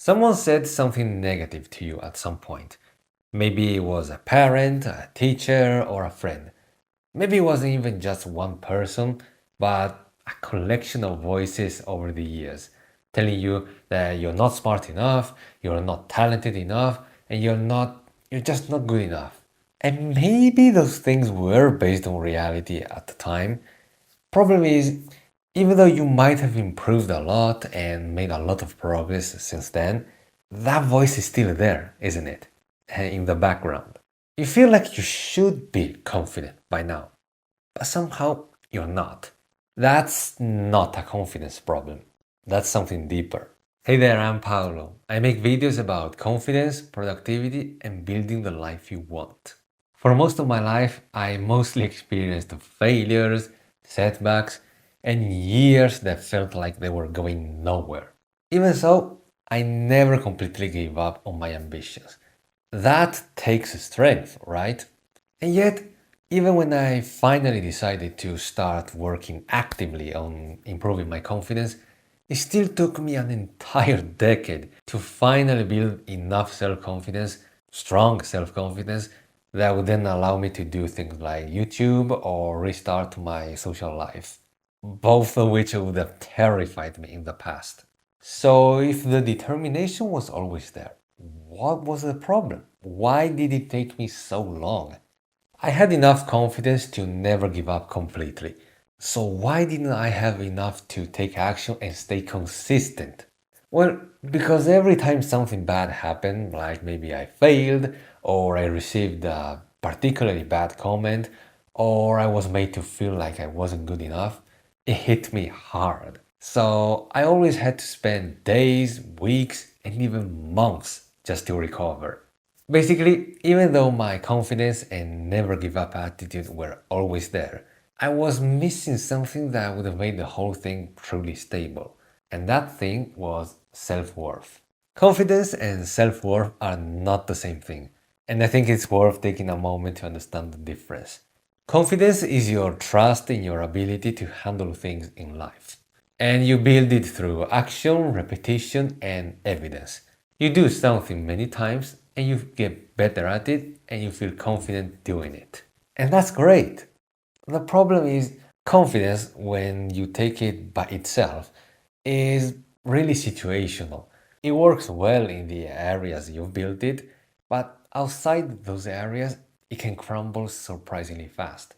Someone said something negative to you at some point. Maybe it was a parent, a teacher, or a friend. Maybe it wasn't even just one person, but a collection of voices over the years telling you that you're not smart enough, you're not talented enough, and you're just not good enough. And maybe those things were based on reality at the time. Problem is, even though you might have improved a lot and made a lot of progress since then, that voice is still there, isn't it? In the background. You feel like you should be confident by now, but somehow you're not. That's not a confidence problem. That's something deeper. Hey there, I'm Paolo. I make videos about confidence, productivity, and building the life you want. For most of my life, I mostly experienced failures, setbacks, and years that felt like they were going nowhere. Even so, I never completely gave up on my ambitions. That takes strength, right? And yet, even when I finally decided to start working actively on improving my confidence, it still took me an entire decade to finally build enough self confidence, strong self confidence, that would then allow me to do things like YouTube or restart my social life, both of which would have terrified me in the past. So, if the determination was always there, what was the problem? Why did it take me so long? I had enough confidence to never give up completely. So why didn't I have enough to take action and stay consistent? Well, because every time something bad happened, like maybe I failed, or I received a particularly bad comment, or I was made to feel like I wasn't good enough, it hit me hard. So I always had to spend days, weeks, and even months just to recover. Basically, even though my confidence and never give up attitude were always there, I was missing something that would have made the whole thing truly stable. And that thing was self worth. Confidence and self worth are not the same thing. And I think it's worth taking a moment to understand the difference. Confidence is your trust in your ability to handle things in life. And you build it through action, repetition, and evidence. You do something many times and you get better at it and you feel confident doing it. And that's great. The problem is confidence, when you take it by itself, is really situational. It works well in the areas you've built it, but outside those areas, it can crumble surprisingly fast.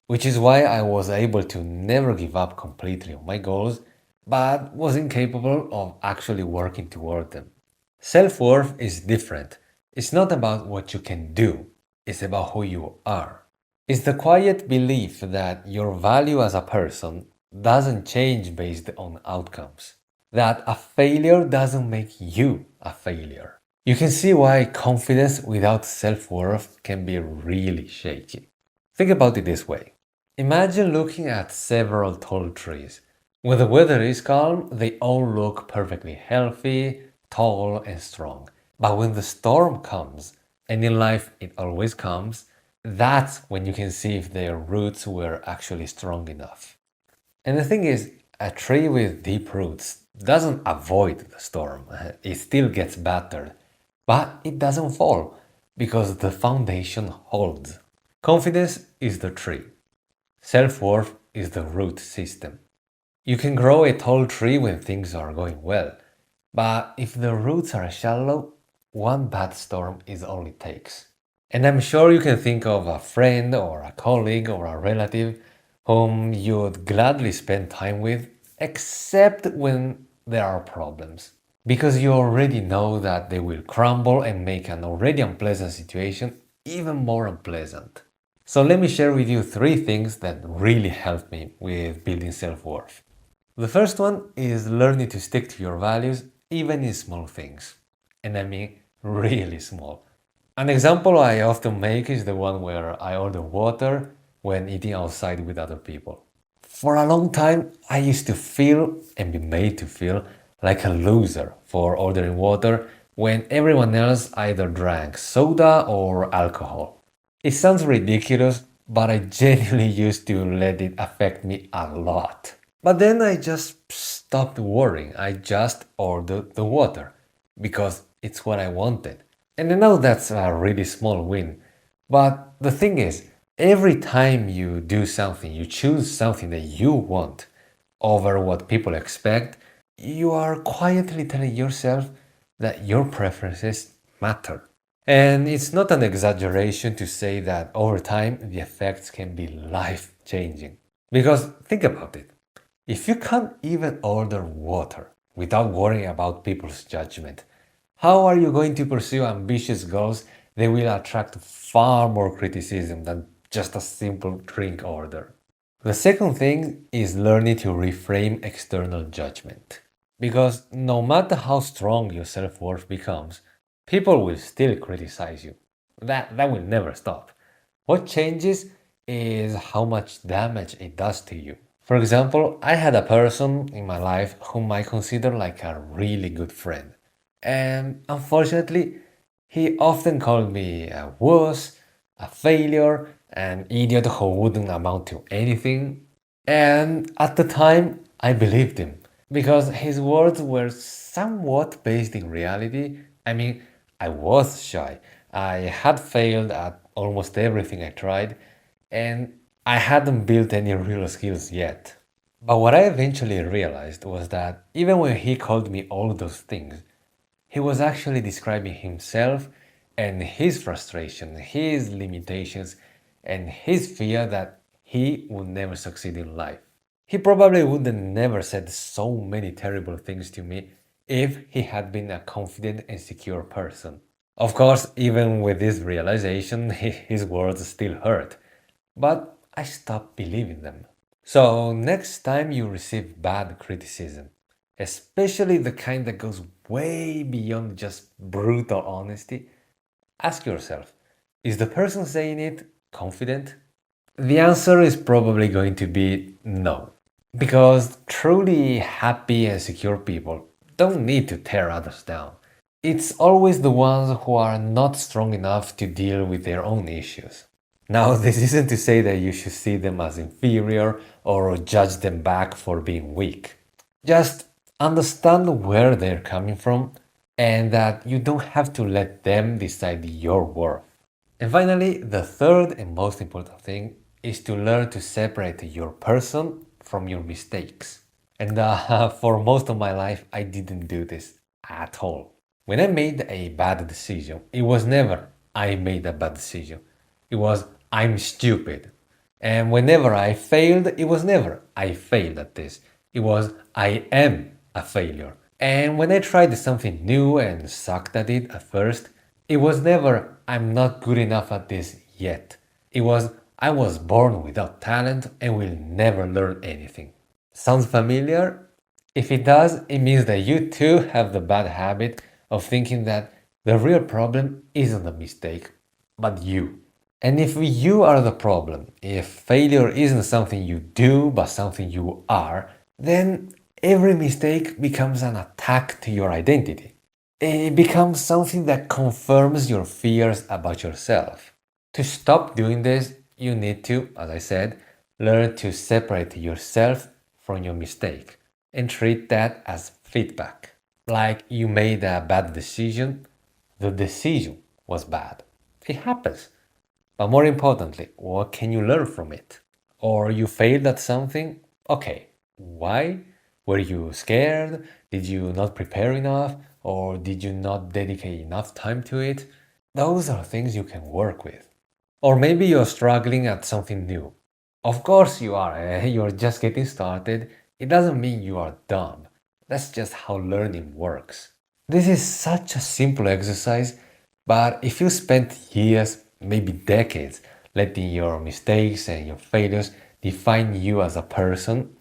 Which is why I was able to never give up completely on my goals, but was incapable of actually working toward them. Self worth is different. It's not about what you can do, it's about who you are. It's the quiet belief that your value as a person doesn't change based on outcomes, that a failure doesn't make you a failure. You can see why confidence without self worth can be really shaky. Think about it this way. Imagine looking at several tall trees. When the weather is calm, they all look perfectly healthy, tall, and strong. But when the storm comes, and in life it always comes, that's when you can see if their roots were actually strong enough. And the thing is, a tree with deep roots doesn't avoid the storm. It still gets battered, but it doesn't fall because the foundation holds. Confidence is the tree. Self worth is the root system. You can grow a tall tree when things are going well, but if the roots are shallow, one bad storm is all it takes. And I'm sure you can think of a friend or a colleague or a relative whom you'd gladly spend time with, except when there are problems. Because you already know that they will crumble and make an already unpleasant situation even more unpleasant. So let me share with you 3 things that really helped me with building self worth. The first one is learning to stick to your values even in small things. And I mean really small. An example I often make is the one where I order water when eating outside with other people. For a long time, I used to feel and be made to feel like a loser for ordering water when everyone else either drank soda or alcohol. It sounds ridiculous, but I genuinely used to let it affect me a lot. But then I just stopped worrying. I just ordered the water. because it's what I wanted. And I know that's a really small win, but the thing is, every time you do something, you choose something that you want over what people expect, you are quietly telling yourself that your preferences matter. And it's not an exaggeration to say that over time the effects can be life changing. Because think about it, if you can't even order water without worrying about people's judgment, how are you going to pursue ambitious goals that will attract far more criticism than just a simple drink order? The second thing is learning to reframe external judgment. Because no matter how strong your self worth becomes, people will still criticize you. That will never stop. What changes is how much damage it does to you. For example, I had a person in my life whom I consider like a really good friend. And unfortunately, he often called me a wuss, a failure, an idiot who wouldn't amount to anything. And at the time, I believed him because his words were somewhat based in reality. I mean, I was shy. I had failed at almost everything I tried, and I hadn't built any real skills yet. But what I eventually realized was that even when he called me all those things, he was actually describing himself and his frustration, his limitations, and his fear that he would never succeed in life. He probably would have never said so many terrible things to me if he had been a confident and secure person. Of course, even with this realization, his words still hurt, but I stopped believing them. So, next time you receive bad criticism, especially the kind that goes way beyond just brutal honesty, ask yourself, is the person saying it confident? The answer is probably going to be no. Because truly happy and secure people don't need to tear others down. It's always the ones who are not strong enough to deal with their own issues. Now, this isn't to say that you should see them as inferior or judge them back for being weak. Just understand where they're coming from and that you don't have to let them decide your worth. And finally, the third and most important thing is to learn to separate your person from your mistakes. And for most of my life, I didn't do this at all. When I made a bad decision, it was never I made a bad decision. It was I'm stupid. And whenever I failed, it was never I failed at this. It was I am a failure. And when I tried something new and sucked at it at first, it was never I'm not good enough at this yet. It was I was born without talent and will never learn anything. Sounds familiar? If it does, it means that you too have the bad habit of thinking that the real problem isn't a mistake, but you. And if you are the problem, if failure isn't something you do but something you are, then every mistake becomes an attack to your identity. It becomes something that confirms your fears about yourself. To stop doing this, you need to, as I said, learn to separate yourself from your mistake and treat that as feedback. Like you made a bad decision, the decision was bad. It happens. But more importantly, what can you learn from it? Or you failed at something? Okay, why? Were you scared? Did you not prepare enough? Or did you not dedicate enough time to it? Those are things you can work with. Or maybe you're struggling at something new. Of course you are, you're just getting started. It doesn't mean you are dumb. That's just how learning works. This is such a simple exercise, but if you spent years, maybe decades, letting your mistakes and your failures define you as a person,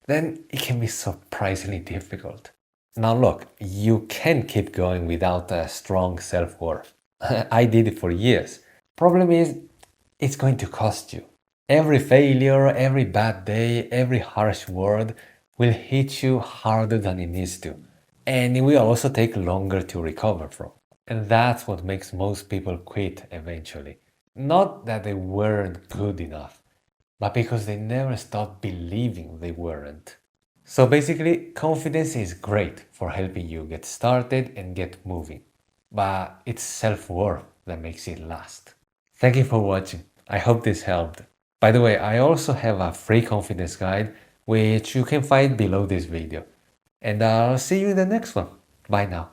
then it can be surprisingly difficult. Now, look, you can keep going without a strong self worth. I did it for years. Problem is, it's going to cost you. Every failure, every bad day, every harsh word will hit you harder than it needs to. And it will also take longer to recover from. And that's what makes most people quit eventually. Not that they weren't good enough, but because they never stopped believing they weren't. So basically, confidence is great for helping you get started and get moving, but it's self-worth that makes it last. Thank you for watching. I hope this helped. By the way, I also have a free confidence guide which you can find below this video. And I'll see you in the next one. Bye now.